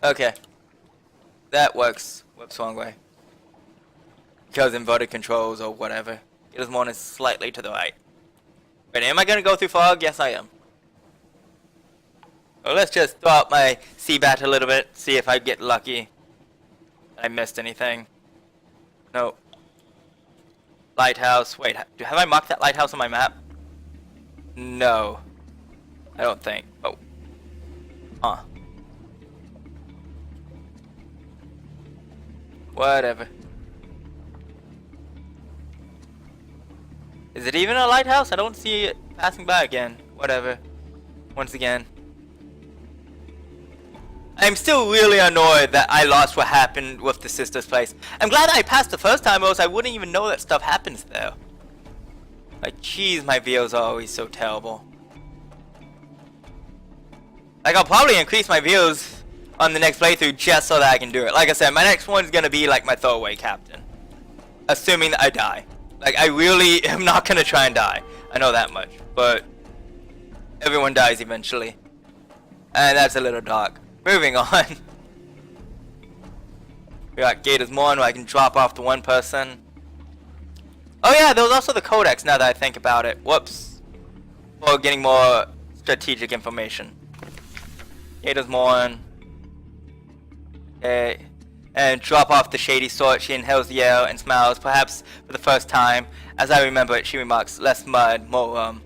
Okay. That works. Whoops, wrong way. Because inverted controls or whatever. Gator's Mourn is slightly to the right. Wait, am I gonna go through fog? Yes, I am. Well, let's just throw out my C-bat a little bit, see if I get lucky. I missed anything. Nope. Lighthouse. Wait, have I marked that lighthouse on my map? No. I don't think. Oh. Huh. Whatever. Is it even a lighthouse? I don't see it passing by again. Whatever. Once again. I'm still really annoyed that I lost what happened with the sister's place. I'm glad that I passed the first time, or else I wouldn't even know that stuff happens there. Like, jeez, my videos are always so terrible. Like, I'll probably increase my views on the next playthrough just so that I can do it. Like I said, my next one's gonna be like my throwaway captain. Assuming that I die. Like, I really am not gonna try and die. I know that much. But everyone dies eventually. And that's a little dark. Moving on. We got Gator's Mourn where I can drop off the one person. Oh yeah, there was also the codex now that I think about it. Whoops. For getting more strategic information. Gator's Mourn. Okay. And drop off the shady sort. She inhales the air and smiles, perhaps for the first time. As I remember it, she remarks, less mud, more rum.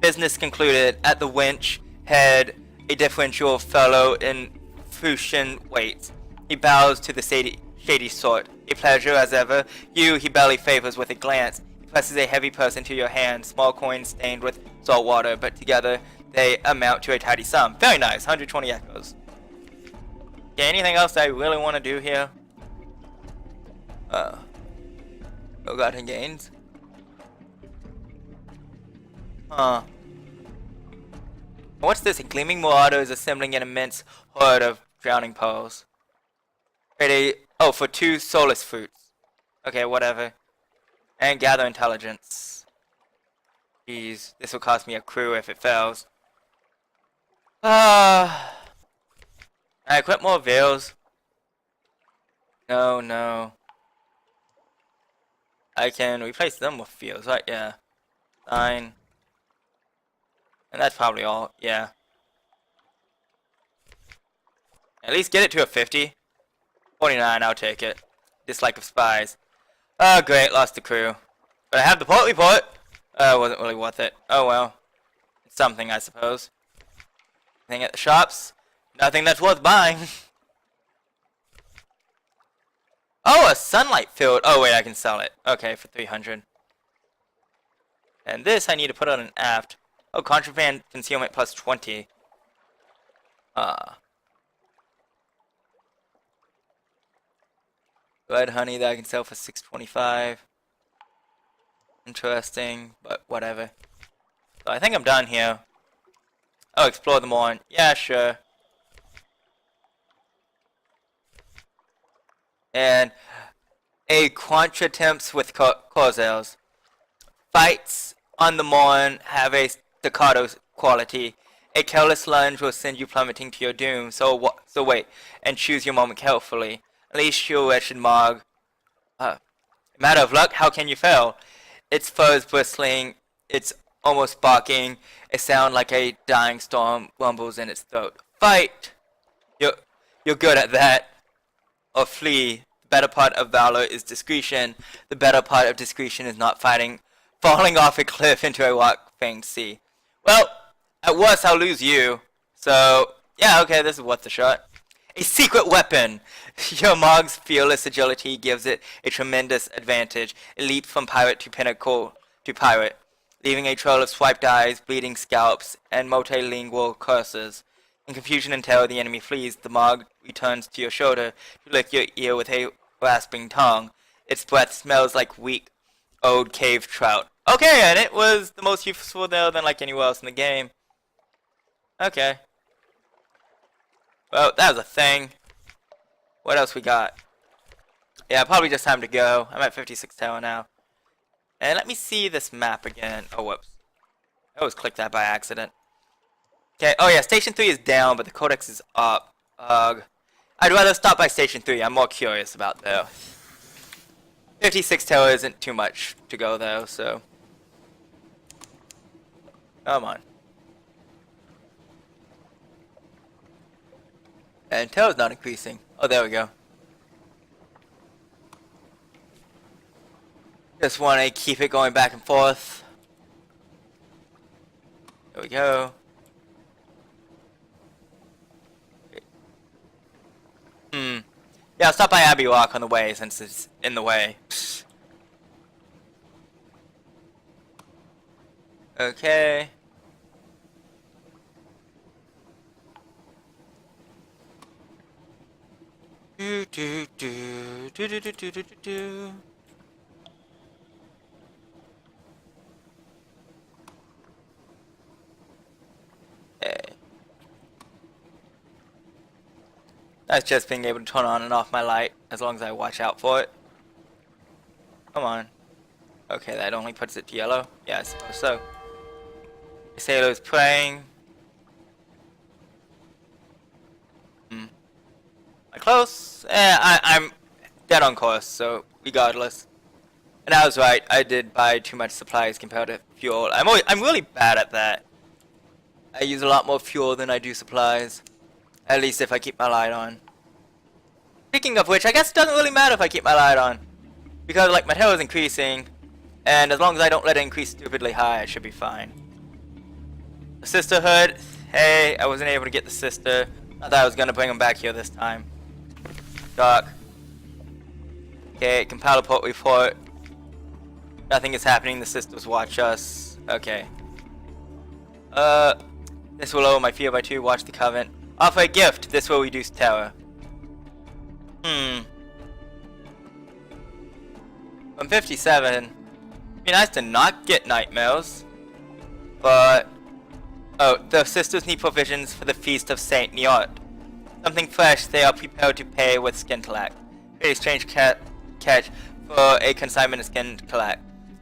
Business concluded. At the winch, head a differential fellow in Fusion waits. He bows to the shady sort. A pleasure as ever. You he barely favors with a glance. He presses a heavy purse into your hand, small coins stained with salt water, but together they amount to a tidy sum. Very nice, 120 echoes. Okay, anything else I really want to do here? Forgotten gains. What's this? A gleaming marauder is assembling an immense horde of drowning pearls. Oh, for 2 soulless fruits. Okay, whatever. And gather intelligence. Jeez, this will cost me a crew if it fails. I equip more veils. No. I can replace them with veils, right? Yeah. 9. And that's probably all, yeah. At least get it to a 50. 49, I'll take it. Dislike of spies. Oh, great, lost the crew. But I have the port report. Wasn't really worth it. Oh well. It's something, I suppose. Anything at the shops? Nothing that's worth buying. Oh, a sunlight field. Oh, wait, I can sell it. Okay, for 300. And this I need to put on an aft. Oh, contraband concealment plus 20. Red honey that I can sell for 625. Interesting, but whatever. So I think I'm done here. Oh, explore the Mourn. Yeah, sure. And a quanch attempts with Corsairs. Fights on the Mourn have a staccato quality. A careless lunge will send you plummeting to your doom, so wait, and choose your moment carefully. Unleash your wretched Mog. Matter of luck, how can you fail? Its fur is bristling, it's almost barking. A sound like a dying storm rumbles in its throat. Fight! You're good at that. Or flee. The better part of valor is discretion. The better part of discretion is not fighting. Falling off a cliff into a rock-fanged sea. Well, at worst I'll lose you. So, yeah, okay, this is worth the shot. A secret weapon! Your Mog's fearless agility gives it a tremendous advantage. It leaps from pirate to pinnacle to pirate, leaving a trail of swiped eyes, bleeding scalps, and multilingual curses. In confusion and terror, the enemy flees. The Mog returns to your shoulder to lick your ear with a rasping tongue. Its breath smells like weak, old cave trout. Okay, and it was the most useful there than like anywhere else in the game. Okay. Well, that was a thing. What else we got? Yeah, probably just time to go. I'm at 56 tower now. And let me see this map again. Oh, whoops. I always clicked that by accident. Okay, oh yeah, Station 3 is down, but the Codex is up. Ugh. I'd rather stop by Station 3. I'm more curious about there. 56 Tower isn't too much to go though, so. Come on. And Tower's not increasing. Oh, there we go. Just want to keep it going back and forth. There we go. Yeah, I'll stop by Abbey Rock on the way since it's in the way. Okay. Do do do do do do do do do. That's just being able to turn on and off my light as long as I watch out for it. Come on. Okay, that only puts it to yellow. Yeah, I suppose so. Sailor's praying. Am I close? I'm dead on course, so regardless. And I was right. I did buy too much supplies compared to fuel. I'm really bad at that. I use a lot more fuel than I do supplies. At least if I keep my light on. Speaking of which, I guess it doesn't really matter if I keep my light on. Because, like, my tail is increasing. And as long as I don't let it increase stupidly high, I should be fine. The sisterhood. Hey, I wasn't able to get the sister. I thought I was going to bring them back here this time. Dark. Okay, compile report report. Nothing is happening. The sisters watch us. Okay. This will lower my fear by 2. Watch the covenant. Offer a gift. This will reduce terror. I'm 57. It'd be nice to not get nightmares. But... oh, the sisters need provisions for the feast of Saint Niot. Something fresh they are prepared to pay with skin collect. Create a strange catch for a consignment of skin collect.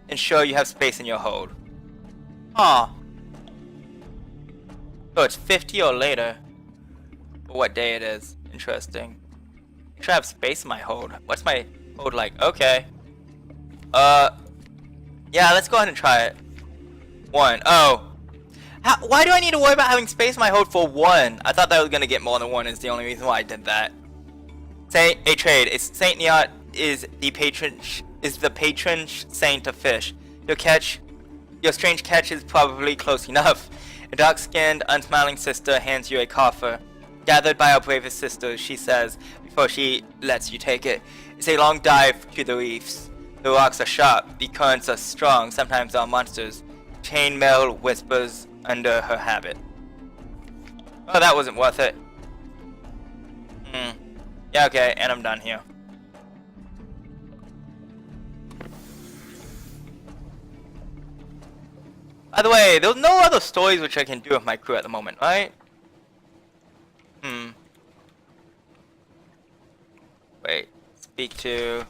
Ensure you have space in your hold. Aw. Oh, it's 50 or later. For what day it is. Interesting. I should have space in my hold. What's my hold like? Okay. Yeah, let's go ahead and try it. 1. Oh. Why do I need to worry about having space in my hold for 1? I thought that was gonna get more than 1 is the only reason why I did that. Say a trade. Saint Niot is the patron saint of fish. Your strange catch is probably close enough. A dark-skinned, unsmiling sister hands you a coffer. Gathered by our bravest sisters, she says, before she lets you take it. It's a long dive to the reefs. The rocks are sharp, the currents are strong, sometimes there are monsters. Chainmail whispers under her habit. Oh, that wasn't worth it. Yeah, okay, and I'm done here. By the way, there's no other stories which I can do with my crew at the moment, right? Wait, speak to...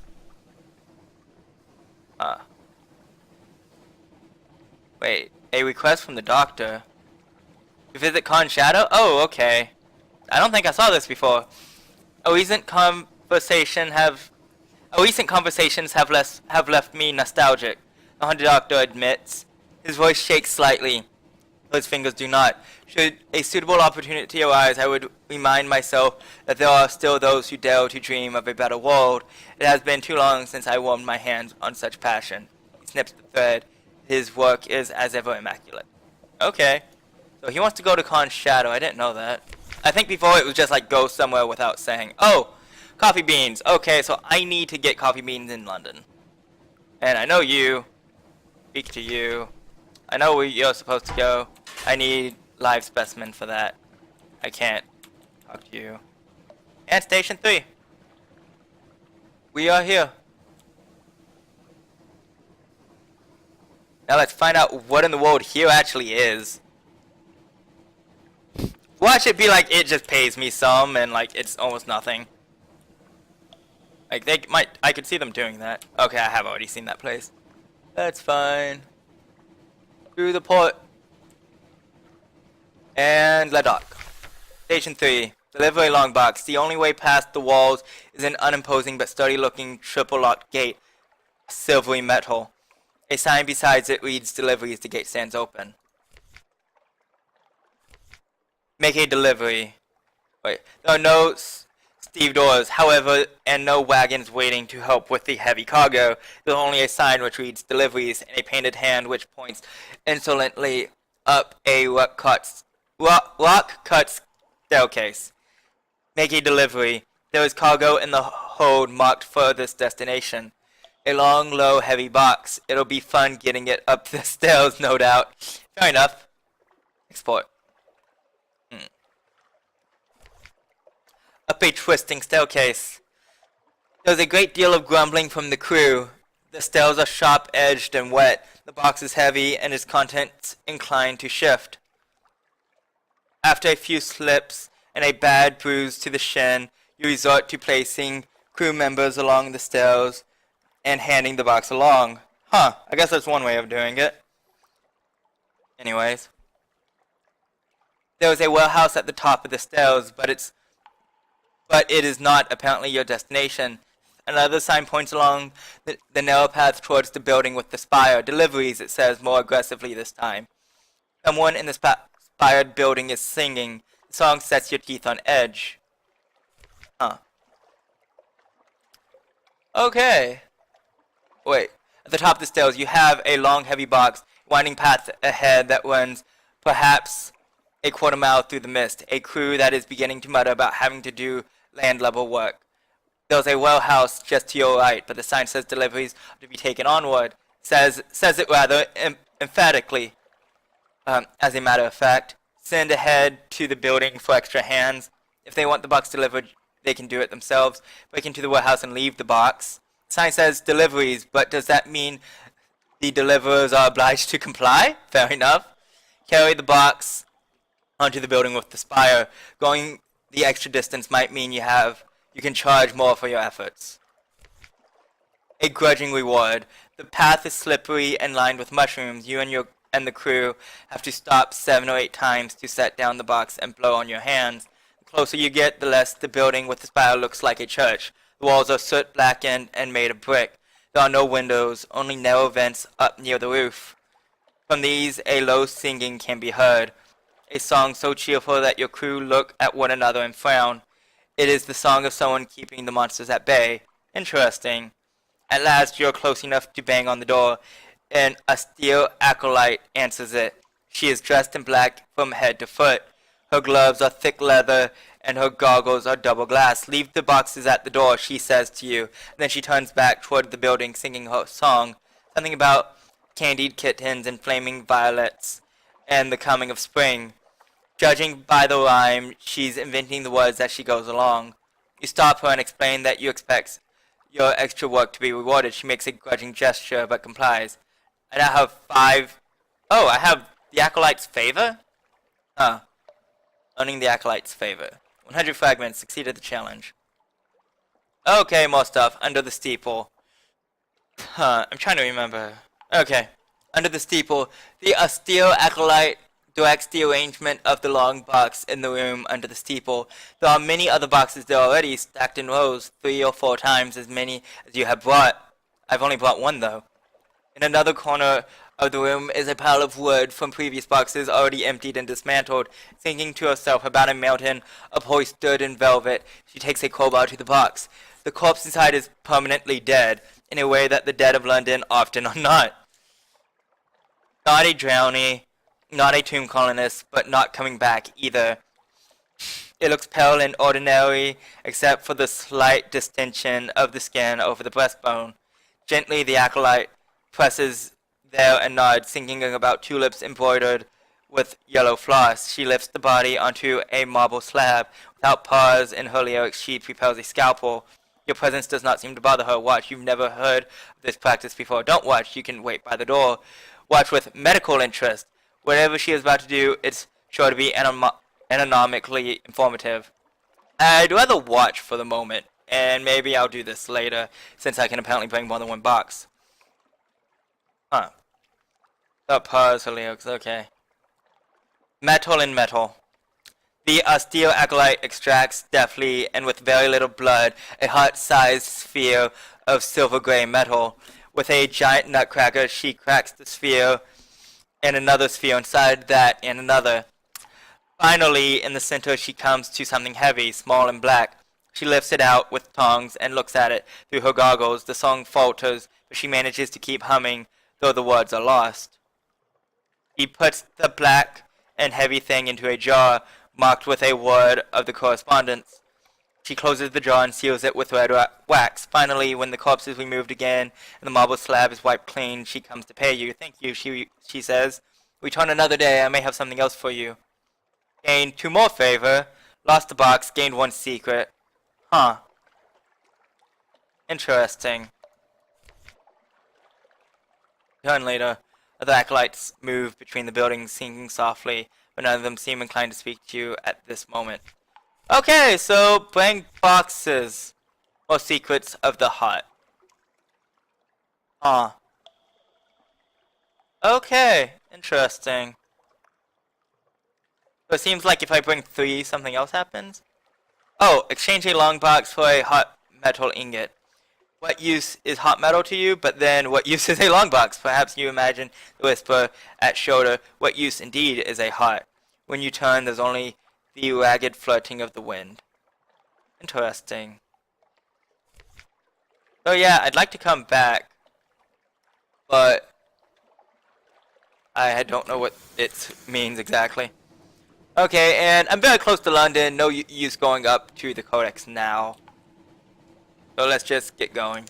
wait, a request from the doctor. To visit Khan's shadow? Oh, okay. I don't think I saw this before. Recent conversations have left me nostalgic. The Haunted Doctor admits. His voice shakes slightly. His fingers do not. Should a suitable opportunity arise, I would remind myself that there are still those who dare to dream of a better world. It has been too long since I warmed my hands on such passion. He snips the thread. His work is as ever immaculate. Okay. So he wants to go to Khan's shadow. I didn't know that. I think before it was just like go somewhere without saying, oh, coffee beans. Okay, so I need to get coffee beans in London. And I know you. Speak to you. I know where you're supposed to go. I need live specimen for that. I can't talk to you. And Station 3. We are here. Now let's find out what in the world here actually is. Watch it be like it just pays me some and like it's almost nothing. Like they might, I could see them doing that. Okay, I have already seen that place. That's fine. Through the port. And La Dock. Station 3. Delivery Longbox. The only way past the walls is an unimposing but sturdy-looking triple-locked gate. Silvery metal. A sign beside it reads delivery as the gate stands open. Make a delivery. Wait, there are no steel doors, however, and no wagons waiting to help with the heavy cargo. There's only a sign which reads deliveries and a painted hand which points insolently up a rock-cut staircase. Make a delivery. There is cargo in the hold marked furthest destination. A long, low, heavy box. It'll be fun getting it up the stairs, no doubt. Fair enough. Export. Up a twisting staircase. There's a great deal of grumbling from the crew. The stairs are sharp-edged and wet. The box is heavy and its contents inclined to shift. After a few slips and a bad bruise to the shin, you resort to placing crew members along the stairs and handing the box along. I guess that's one way of doing it. Anyways. There is a warehouse at the top of the stairs, but it is not apparently your destination. Another sign points along the narrow path towards the building with the spire. Deliveries, it says more aggressively this time. Someone in the spired building is singing. The song sets your teeth on edge. Okay. Wait. At the top of the stairs, you have a long, heavy box, winding path ahead that runs perhaps a quarter mile through the mist. A crew that is beginning to mutter about having to do land-level work. There's a warehouse just to your right, but the sign says deliveries are to be taken onward. Says it rather emphatically. As a matter of fact, send ahead to the building for extra hands. If they want the box delivered, they can do it themselves. Break into the warehouse and leave the box. The sign says deliveries, but does that mean the deliverers are obliged to comply? Fair enough. Carry the box onto the building with the spire. Going the extra distance might mean you can charge more for your efforts. A grudging reward. The path is slippery and lined with mushrooms. You and the crew have to stop 7 or 8 times to set down the box and blow on your hands. The closer you get, the less the building with the spire looks like a church. The walls are soot blackened and made of brick. There are no windows, only narrow vents up near the roof. From these, a low singing can be heard. A song so cheerful that your crew look at one another and frown. It is the song of someone keeping the monsters at bay. Interesting. At last, you are close enough to bang on the door, and a steel acolyte answers it. She is dressed in black from head to foot. Her gloves are thick leather, and her goggles are double glass. Leave the boxes at the door, she says to you. Then she turns back toward the building, singing her song. Something about candied kittens and flaming violets, and the coming of spring. Judging by the rhyme, she's inventing the words as she goes along. You stop her and explain that you expect your extra work to be rewarded. She makes a grudging gesture, but complies. I now have 5... Oh, I have the Acolyte's favor? Earning the Acolyte's favor. 100 fragments succeeded the challenge. Okay, more stuff. Under the steeple. I'm trying to remember. Okay. Under the steeple, the austere Acolyte directs the arrangement of the long box in the room under the steeple. There are many other boxes there already, stacked in rows, 3 or 4 times as many as you have brought. I've only brought 1, though. In another corner of the room is a pile of wood from previous boxes already emptied and dismantled. Thinking to herself about a mountain upholstered in velvet, she takes a crowbar to the box. The corpse inside is permanently dead, in a way that the dead of London often are not. Not a drowning, not a tomb colonist, but not coming back either. It looks pale and ordinary, except for the slight distension of the skin over the breastbone. Gently, the Acolyte presses there and nods, thinking about tulips embroidered with yellow floss. She lifts the body onto a marble slab. Without pause in her lyrics, she prepares a scalpel. Your presence does not seem to bother her. Watch, you've never heard of this practice before. Don't watch, you can wait by the door. Watch with medical interest. Whatever she is about to do, it's sure to be anatomically informative. I'd rather watch for the moment, and maybe I'll do this later, since I can apparently bring more than 1 box. Pause for lyrics, okay. Metal in metal. The steel acolyte extracts deftly and with very little blood a heart-sized sphere of silver-gray metal. With a giant nutcracker, she cracks the sphere and another sphere inside that and another. Finally, in the center, she comes to something heavy, small and black. She lifts it out with tongs and looks at it through her goggles. The song falters, but she manages to keep humming, though the words are lost. He puts the black and heavy thing into a jar, marked with a word of the correspondence. She closes the jar and seals it with red wax. Finally, when the corpse is removed again and the marble slab is wiped clean, she comes to pay you. Thank you, she says. Return another day, I may have something else for you. Gained 2 more favor. Lost the box, gained 1 secret. Huh. Interesting. Return later. Other acolytes move between the buildings, singing softly, but none of them seem inclined to speak to you at this moment. Okay, so blank boxes or secrets of the hut. Okay, interesting. So it seems like if I bring 3, something else happens. Oh, exchange a long box for a hot metal ingot. What use is hot metal to you? But then, what use is a long box? Perhaps you imagine the whisper at shoulder. What use indeed is a heart? When you turn, there's only the ragged flirting of the wind. Interesting. So yeah, I'd like to come back, but I don't know what it means exactly. Okay, and I'm very close to London. No use going up to the Codex now. So let's just get going.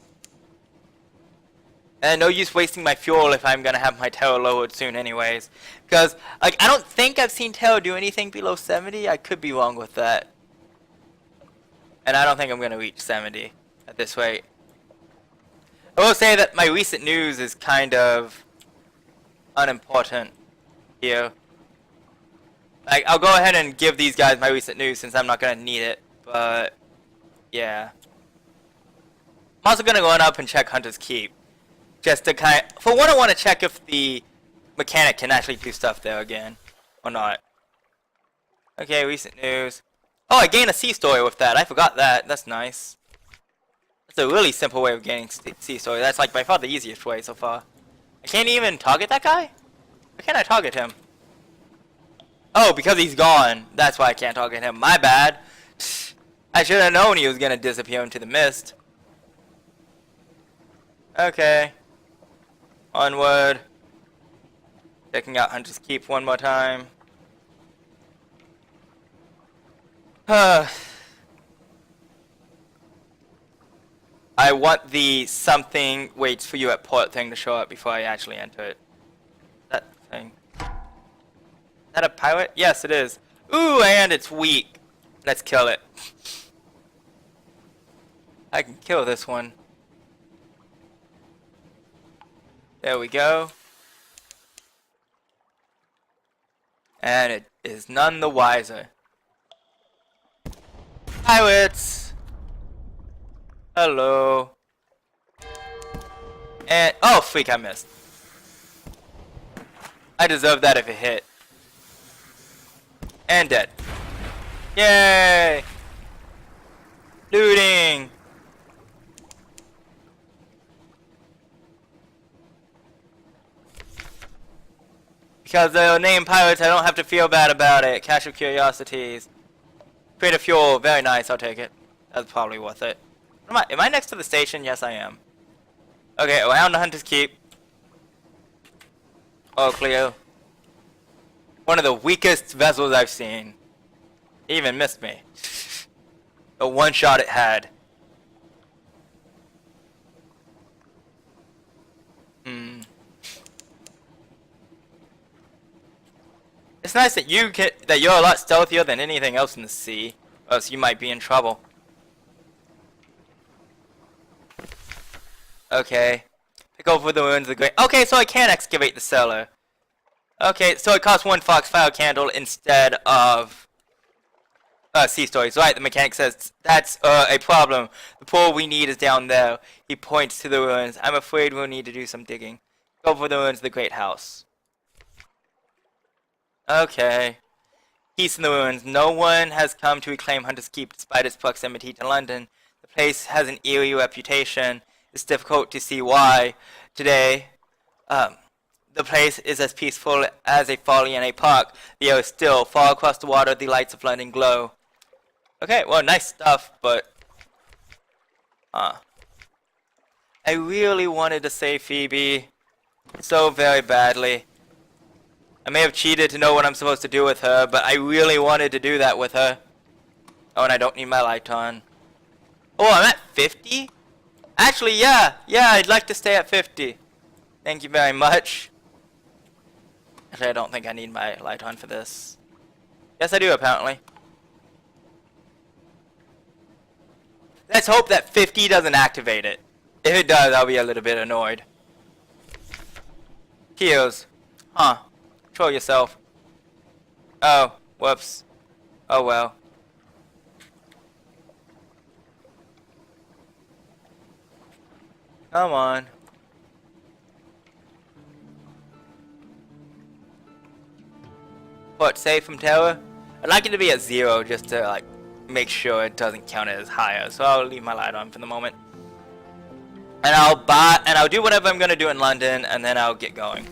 And no use wasting my fuel if I'm gonna have my Terror lowered soon anyways. Because, like, I don't think I've seen Terror do anything below 70. I could be wrong with that. And I don't think I'm gonna reach 70 at this rate. I will say that my recent news is kind of unimportant here. Like, I'll go ahead and give these guys my recent news since I'm not gonna need it. But, yeah. I'm also gonna go on up and check Hunter's Keep. Just to for one, I want to check if the mechanic can actually do stuff there again. Or not. Okay, recent news. Oh, I gained a sea story with that. I forgot that. That's nice. That's a really simple way of gaining sea story. That's like by far the easiest way so far. I can't even target that guy? Why can't I target him? Oh, because he's gone. That's why I can't target him. My bad. I should have known he was gonna disappear into the mist. Okay. Onward. Checking out Hunter's Keep one more time. I want the something waits for you at port thing to show up before I actually enter it. That thing. Is that a pirate? Yes, it is. Ooh, and it's weak. Let's kill it. I can kill this one. There we go. And it is none the wiser. Pirates! Hello. And, oh freak, I missed. I deserve that if it hit. And dead. Yay! Looting! Because they're named pirates, I don't have to feel bad about it. Cache of curiosities. Create a fuel. Very nice, I'll take it. That's probably worth it. Am I next to the station? Yes, I am. Okay, around the Hunter's Keep. Oh, clear. One of the weakest vessels I've seen. It even missed me. The one shot it had. It's nice that you're a lot stealthier than anything else in the sea, or else you might be in trouble. Okay. Pick over the ruins of the great. Okay, so I can excavate the cellar. Okay, so it costs 1 foxfire candle instead of sea stories. Right, the mechanic says that's a problem. The pool we need is down there. He points to the ruins. I'm afraid we'll need to do some digging. Go over the ruins of the great house. Okay. Peace in the ruins. No one has come to reclaim Hunter's Keep despite its proximity to London. The place has an eerie reputation. It's difficult to see why. Today, the place is as peaceful as a folly in a park. The air is still. Far across the water, the lights of London glow. Okay, well, nice stuff, but... I really wanted to save Phoebe so very badly. I may have cheated to know what I'm supposed to do with her, but I really wanted to do that with her. Oh, and I don't need my light on. Oh, I'm at 50? Actually, yeah, I'd like to stay at 50. Thank you very much. Actually, I don't think I need my light on for this. Yes, I do, apparently. Let's hope that 50 doesn't activate it. If it does, I'll be a little bit annoyed. Heals. Huh. Control yourself. Oh, whoops. Oh well. Come on. What, save from tower? I'd like it to be at 0 just to like make sure it doesn't count as higher. So I'll leave my light on for the moment. And I'll do whatever I'm gonna do in London, and then I'll get going.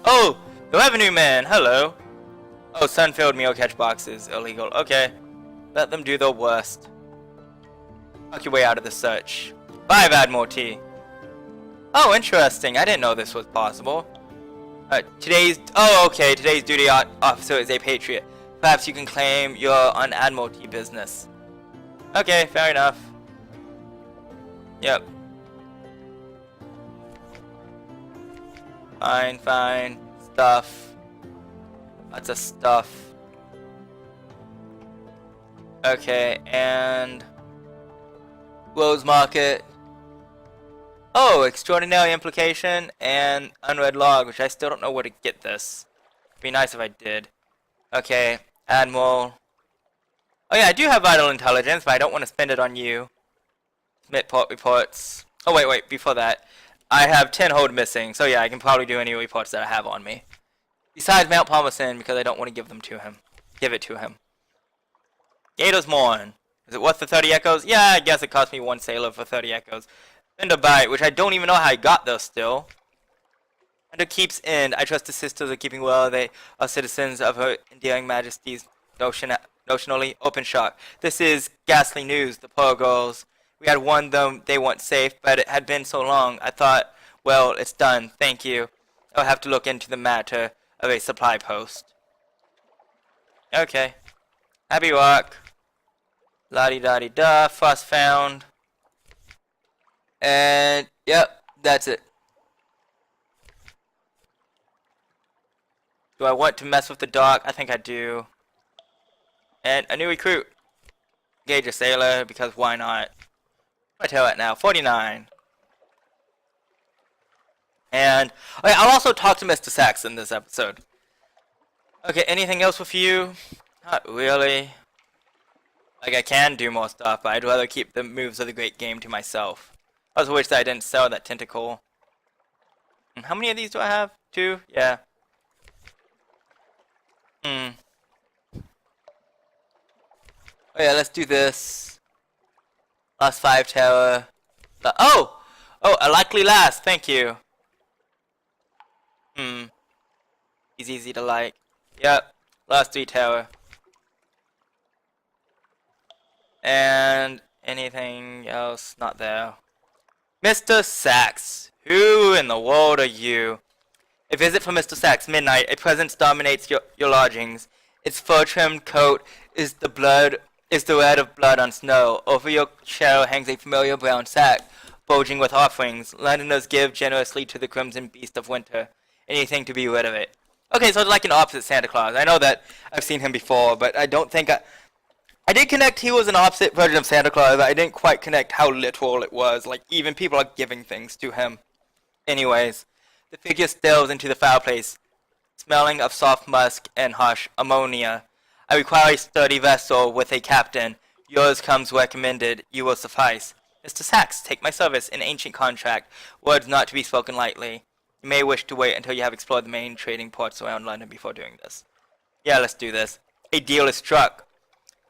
Oh, the revenue man, hello. Oh, sun-filled meal catch boxes, illegal. Okay, let them do their worst. Work your way out of the search. 5 add more tea. Oh, interesting. I didn't know this was possible. Today's duty officer is a patriot. Perhaps you can claim your on Admiralty business. Okay, fair enough. Yep. Fine. Stuff. Lots of stuff. Okay, and... Rose Market. Oh, extraordinary implication and unread log, which I still don't know where to get this. It'd be nice if I did. Okay, Admiral. Oh yeah, I do have vital intelligence, but I don't want to spend it on you. Submit port reports. Oh wait, before that. I have 10 hold missing, so yeah, I can probably do any reports that I have on me. Besides Mount Palmerston, because I don't want to give them to him. Give it to him. Gator's Mourn. Is it worth the 30 echoes? Yeah, I guess it cost me 1 sailor for 30 echoes. And a bite, which I don't even know how I got those still. Under Keep's End, I trust the sisters are keeping well. They are citizens of her endearing majesty's notionally open shock. This is ghastly news, the poor girls. We had warned them they weren't safe, but it had been so long. I thought, well, it's done. Thank you. I'll have to look into the matter of a supply post. Okay. Happy walk. La-di-da-di-da. Frost found. And, yep, that's it. Do I want to mess with the dock? I think I do. And a new recruit. Engage a sailor, because why not? I tell it now. 49. And okay, I'll also talk to Mr. Sachs in this episode. Okay, anything else with you? Not really. Like, I can do more stuff, but I'd rather keep the moves of the great game to myself. I also wish that I didn't sell that tentacle. And how many of these do I have? 2? Yeah. Oh yeah, let's do this. Last 5 tower. Oh, a likely last. Thank you. He's easy to like. Yep. Last 3 tower. And anything else? Not there. Mr. Sachs. Who in the world are you? A visit from Mr. Sachs. Midnight. A presence dominates your lodgings. Its fur-trimmed coat is the red of blood on snow. Over your chair hangs a familiar brown sack, bulging with offerings. Londoners give generously to the crimson beast of winter. Anything to be rid of it. Okay, so it's like an opposite Santa Claus. I know that I've seen him before, but I don't think I did connect he was an opposite version of Santa Claus. I didn't quite connect how literal it was. Like, even people are giving things to him. Anyways, the figure delves into the fireplace, smelling of soft musk and harsh ammonia. I require a sturdy vessel with a captain. Yours comes recommended. You will suffice. Mr. Sachs, take my service, an ancient contract. Words not to be spoken lightly. You may wish to wait until you have explored the main trading ports around London before doing this. Yeah, let's do this. A deal is struck.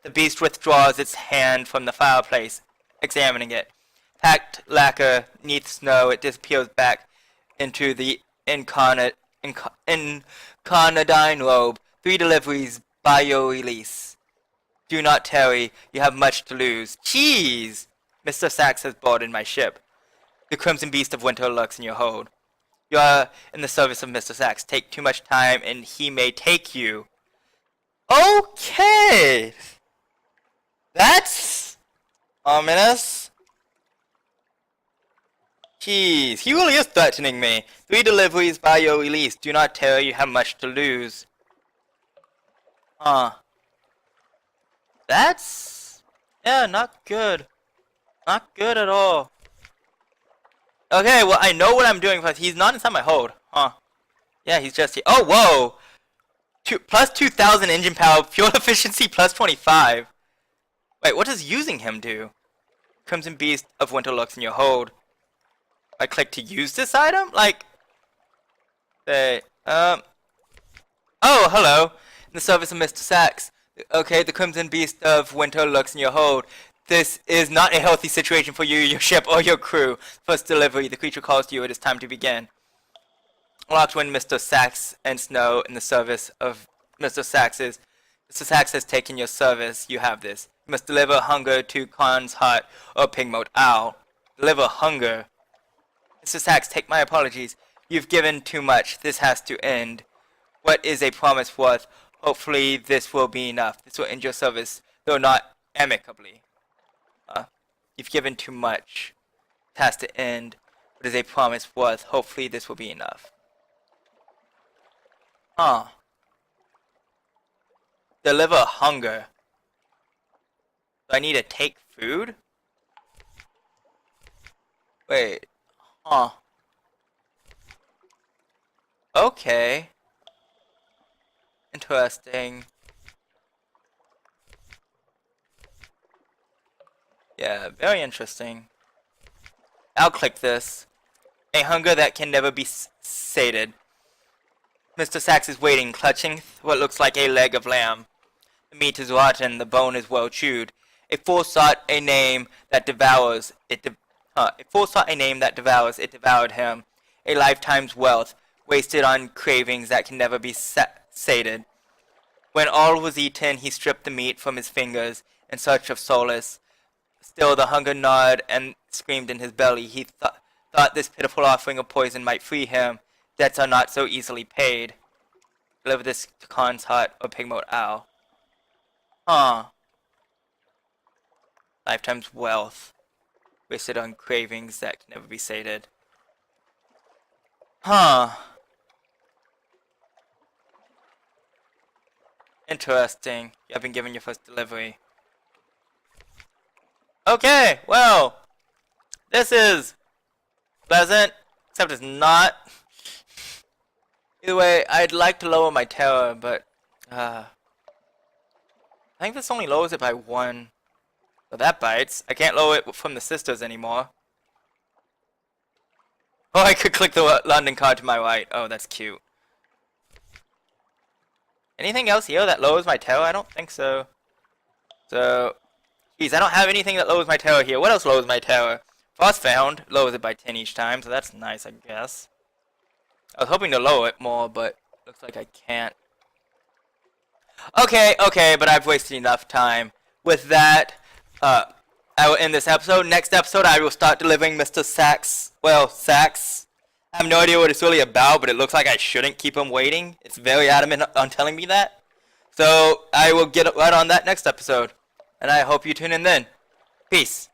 The beast withdraws its hand from the fireplace, examining it. Packed lacquer neath snow, it disappears back into the incarnadine robe. 3 deliveries by your release. Do not tarry, you have much to lose. Cheese! Mr. Sachs has boarded my ship. The Crimson Beast of Winter lurks in your hold. You are in the service of Mr. Sachs. Take too much time and he may take you. Okay! That's ominous. Jeez, he really is threatening me. 3 deliveries by your release. Do not tarry, you have much to lose. Huh. That's... yeah, not good. Not good at all. Okay, well, I know what I'm doing, but he's not inside my hold. Huh. Yeah, he's just here. Oh, whoa! Plus 2,000 engine power, fuel efficiency plus 25. Wait, what does using him do? Crimson Beast of Winter lurks in your hold. I click to use this item? Like... say, oh, hello. In the service of Mr. Sachs. Okay, the Crimson Beast of Winter lurks in your hold. This is not a healthy situation for you, your ship, or your crew. First delivery, the creature calls to you, it is time to begin. Locked when Mr. Sachs and Snow in the service of Mr. Sachs's. Mr. Sachs has taken your service, you have this. You must deliver hunger to Khan's hut or Pigmoat Owl. Deliver hunger. Mr. Sachs, take my apologies. You've given too much. This has to end. What is a promise worth? Hopefully this will be enough. This will end your service, though not amicably. You've given too much. It has to end. What is a promise worth? Hopefully this will be enough. Huh. Deliver hunger. Do I need to take food? Wait. Huh. Okay. Interesting. Yeah, very interesting. I'll click this. A hunger that can never be sated. Mr. Sachs is waiting, clutching what looks like a leg of lamb. The meat is rotten, the bone is well chewed. A fool sought a name that devours. It devoured him. A lifetime's wealth, wasted on cravings that can never be sated. When all was eaten, he stripped the meat from his fingers in search of solace. Still the hunger gnawed and screamed in his belly. He thought this pitiful offering of poison might free him. Debts are not so easily paid. Deliver this to Khan's hut or Pigmoat Owl. Huh. Lifetime's wealth. Wasted on cravings that can never be sated. Huh. Interesting. You have been given your first delivery. Okay, well. This is pleasant, except it's not. Either way, I'd like to lower my terror, but I think this only lowers it by 1. So that bites. I can't lower it from the sisters anymore. Oh, I could click the London card to my right. Oh, that's cute. Anything else here that lowers my terror? I don't think so. So, geez, I don't have anything that lowers my terror here. What else lowers my terror? Frost Found lowers it by 10 each time, so that's nice, I guess. I was hoping to lower it more, but looks like I can't. Okay, but I've wasted enough time. With that, I will end this episode. Next episode, I will start delivering Mr. Sachs. Well, Sachs. I have no idea what it's really about, but it looks like I shouldn't keep him waiting. It's very adamant on telling me that. So, I will get right on that next episode. And I hope you tune in then. Peace.